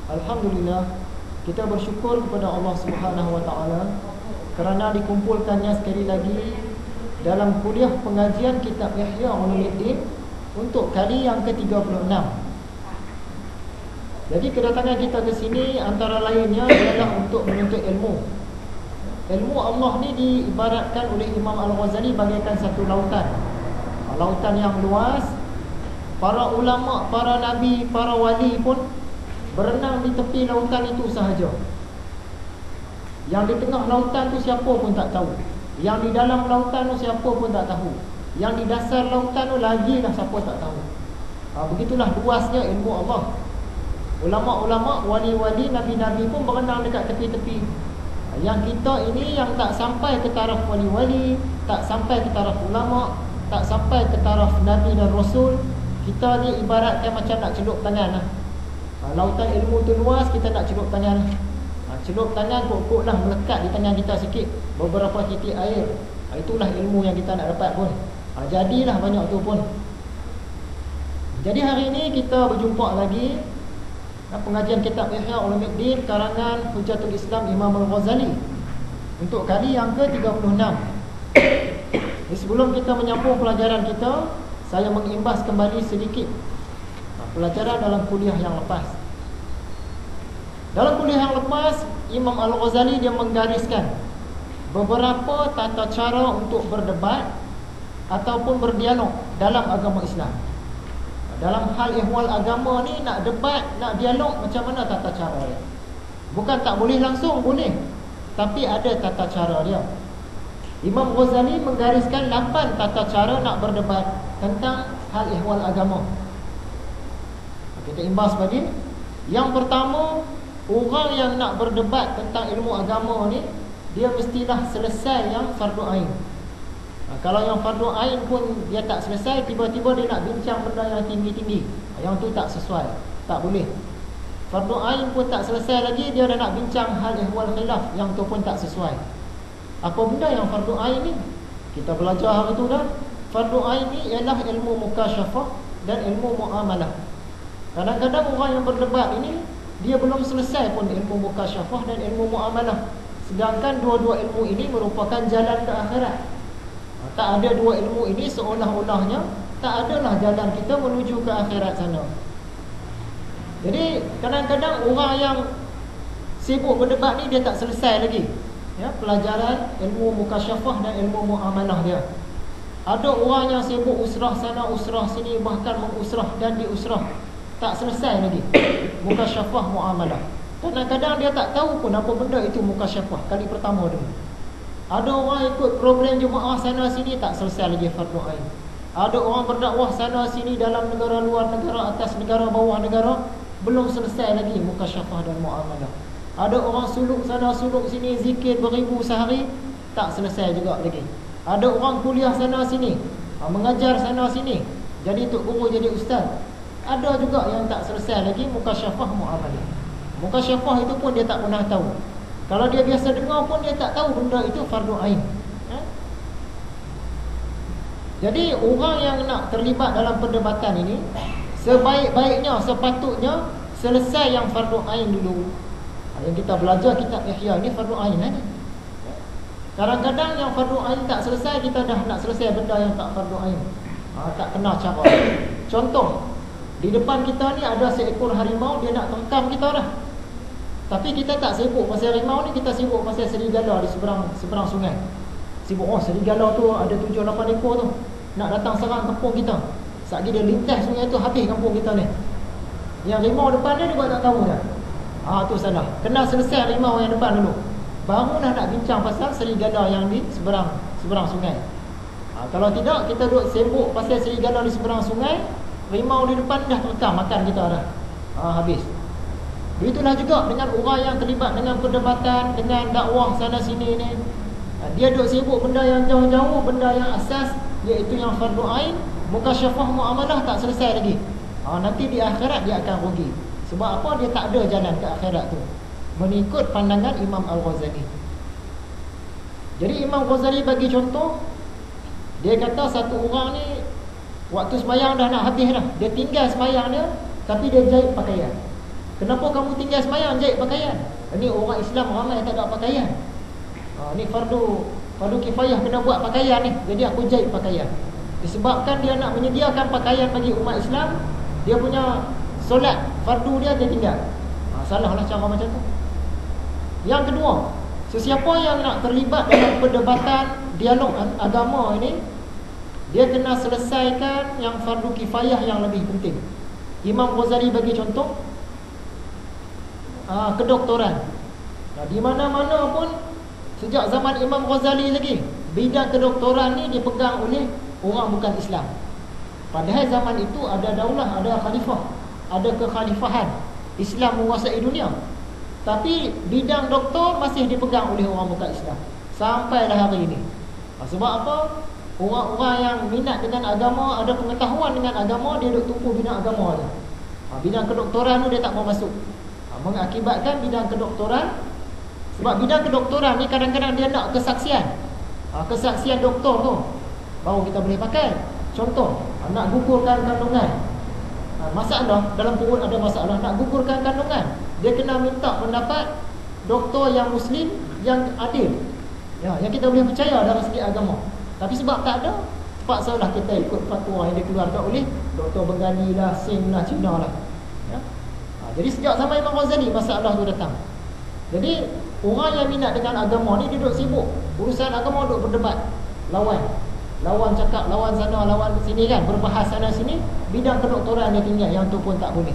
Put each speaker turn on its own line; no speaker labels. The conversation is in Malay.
Alhamdulillah, kita bersyukur kepada Allah Subhanahu Wa Taala kerana dikumpulkannya sekali lagi dalam kuliah pengajian kitab Ihya Ulumuddin untuk kali yang ke-36. Jadi kedatangan kita ke sini antara lainnya adalah untuk menuntut ilmu. Ilmu Allah ni diibaratkan oleh Imam Al-Ghazali bagaikan satu lautan. Lautan yang luas. Para ulama, para nabi, para wali pun berenang di tepi lautan itu sahaja. Yang di tengah lautan tu siapa pun tak tahu. Yang di dalam lautan tu siapa pun tak tahu. Yang di dasar lautan tu lagi lah siapa tak tahu. Begitulah luasnya ilmu Allah. Ulama-ulama, wali-wali, nabi-nabi pun berenang dekat tepi-tepi. Yang kita ini yang tak sampai ke taraf wali-wali, tak sampai ke taraf ulama, tak sampai ke taraf nabi dan rasul. Kita ni ibaratkan macam nak celup tangan lah. Lautan ilmu tu luas, kita nak celup tangan. Celup tangan pokok lah melekat di tangan kita sikit, beberapa titik air. Itulah ilmu yang kita nak dapat pun. Jadilah banyak tu pun. Jadi hari ini kita berjumpa lagi pengajian kitab Ihya Ulumuddin karangan Hujjatul Islam Imam Al-Ghazali untuk kali yang ke-36. Sebelum kita menyambung pelajaran kita, saya mengimbas kembali sedikit pelajaran dalam kuliah yang lepas. Dalam kuliah yang lepas, Imam Al-Ghazali dia menggariskan beberapa tata cara untuk berdebat ataupun berdialog dalam agama Islam. Dalam hal ihwal agama ni, nak debat, nak dialog, macam mana tata cara dia? Bukan tak boleh langsung, boleh, tapi ada tata cara dia. Imam Ghazali menggariskan 8 tata cara nak berdebat tentang hal ihwal agama. Kita imbas bagi. Yang pertama, orang yang nak berdebat tentang ilmu agama ni, dia mestilah selesai yang fardu ain. Kalau yang fardu ain pun dia tak selesai, tiba-tiba dia nak bincang benda yang tinggi-tinggi, yang tu tak sesuai, tak boleh. Fardu ain pun tak selesai lagi, dia dah nak bincang hal ihwal khilaf, yang tu pun tak sesuai. Apa benda yang fardu ain ni? Kita belajar hari tu dah. Fardu ain ni ialah ilmu mukasyafah dan ilmu muamalah. Kadang-kadang orang yang berdebat ini, dia belum selesai pun ilmu mukasyafah dan ilmu muamalah. Sedangkan dua-dua ilmu ini merupakan jalan ke akhirat. Tak ada dua ilmu ini, seolah-olahnya tak adalah jalan kita menuju ke akhirat sana. Jadi kadang-kadang orang yang sibuk berdebat ni, dia tak selesai lagi pelajaran ilmu mukasyafah dan ilmu muamalah dia. Ada orang yang sibuk usrah sana, usrah sini, bahkan mengusrah dan diusrah, tak selesai lagi mukasyafah muamalah. Kadang-kadang dia tak tahu pun apa benda itu mukasyafah kali pertama dulu. Ada orang ikut program jemaah sana sini, tak selesai lagi fardu ain. Ada orang berdakwah sana sini, dalam negara, luar negara, atas negara, bawah negara, belum selesai lagi mukasyafah dan muamalah. Ada orang suluk sana suluk sini, zikir beribu sehari, tak selesai juga lagi. Ada orang kuliah sana sini, mengajar sana sini, jadi tok guru, jadi ustaz. Ada juga yang tak selesai lagi mukasyafah muamalah. Mukasyafah itu pun dia tak pernah tahu. Kalau dia biasa dengar pun dia tak tahu benda itu fardu ain. Jadi orang yang nak terlibat dalam perdebatan ini, sebaik-baiknya, sepatutnya selesai yang fardu ain dulu. Yang kita belajar kitab Ihya ni fardu ain ni. Kadang-kadang yang fardu ain tak selesai, kita dah nak selesai benda yang tak fardu ain. Tak kena cara. Contoh, di depan kita ni ada seekor harimau, dia nak tengkam kita dah. Tapi kita tak sibuk pasal harimau ni, kita sibuk pasal serigala di seberang sungai. Sibuk, serigala tu ada 7-8 ekor tu, nak datang serang kampung kita. Sekali dia lintas sungai tu, habis kampung kita ni. Yang harimau depan dia buat tak tahu dah. Tu salah. Kena selesai harimau yang depan dulu, barulah nak bincang pasal serigala yang di seberang sungai. Kalau tidak, kita duduk sibuk pasal serigala di seberang sungai, harimau di depan dah terkam makan kita dah. Habis. Begitulah juga dengan orang yang terlibat dengan perdebatan, dengan dakwah sana sini ni. Dia duduk sibuk benda yang jauh-jauh, benda yang asas, iaitu yang fardu ain, mukasyafah muamalah tak selesai lagi. Nanti di akhirat dia akan rugi. Sebab apa? Dia tak ada jalan ke akhirat tu, mengikut pandangan Imam Al-Ghazali. Jadi Imam Ghazali bagi contoh, dia kata satu orang ni waktu sembahyang dah nak habis dah, dia tinggal sembahyang dia, tapi dia jahit pakaian. Kenapa kamu tinggal sembahyang jahit pakaian? Ini orang Islam ramai tak ada pakaian. Ni fardu kifayah kena buat pakaian ni. Jadi aku jahit pakaian. Disebabkan dia nak menyediakan pakaian bagi umat Islam, dia punya solat fardu dia tinggal. Salahlah cara macam tu. Yang kedua, sesiapa yang nak terlibat dalam perdebatan dialog agama ini, dia kena selesaikan yang fardu kifayah yang lebih penting. Imam Ghazali bagi contoh, kedoktoran. Di mana-mana pun sejak zaman Imam Ghazali lagi, bidang kedoktoran ni dipegang oleh orang bukan Islam. Padahal zaman itu ada daulah, ada khalifah, ada kekhalifahan, Islam menguasai dunia. Tapi bidang doktor masih dipegang oleh orang bukan Islam sampailah hari ini. Sebab apa? Orang-orang yang minat dengan agama, ada pengetahuan dengan agama, dia duk tumpu bidang agama je. Bidang kedoktoran tu dia tak mau masuk. Mengakibatkan bidang kedoktoran, sebab bidang kedoktoran ni kadang-kadang dia nak kesaksian. Kesaksian doktor tu baru kita boleh pakai. Contoh, nak gugurkan kandungan. Masalah dalam perut ada masalah, nak gugurkan kandungan, dia kena minta pendapat doktor yang Muslim, yang adil, yang kita boleh percaya dalam segi agama. Tapi sebab tak ada, paksalah kita ikut fatwa yang dikeluarkan oleh Dr. Bengali lah, Singh lah, Cina lah. Jadi sejak zaman Imam Ghazali masalah tu datang. Jadi orang yang minat dengan agama ni, dia duduk sibuk urusan agama, duduk berdebat, lawan cakap, lawan sana, lawan sini kan, berbahas sana sini. Bidang kedoktoran dia tinggal, yang tu pun tak boleh.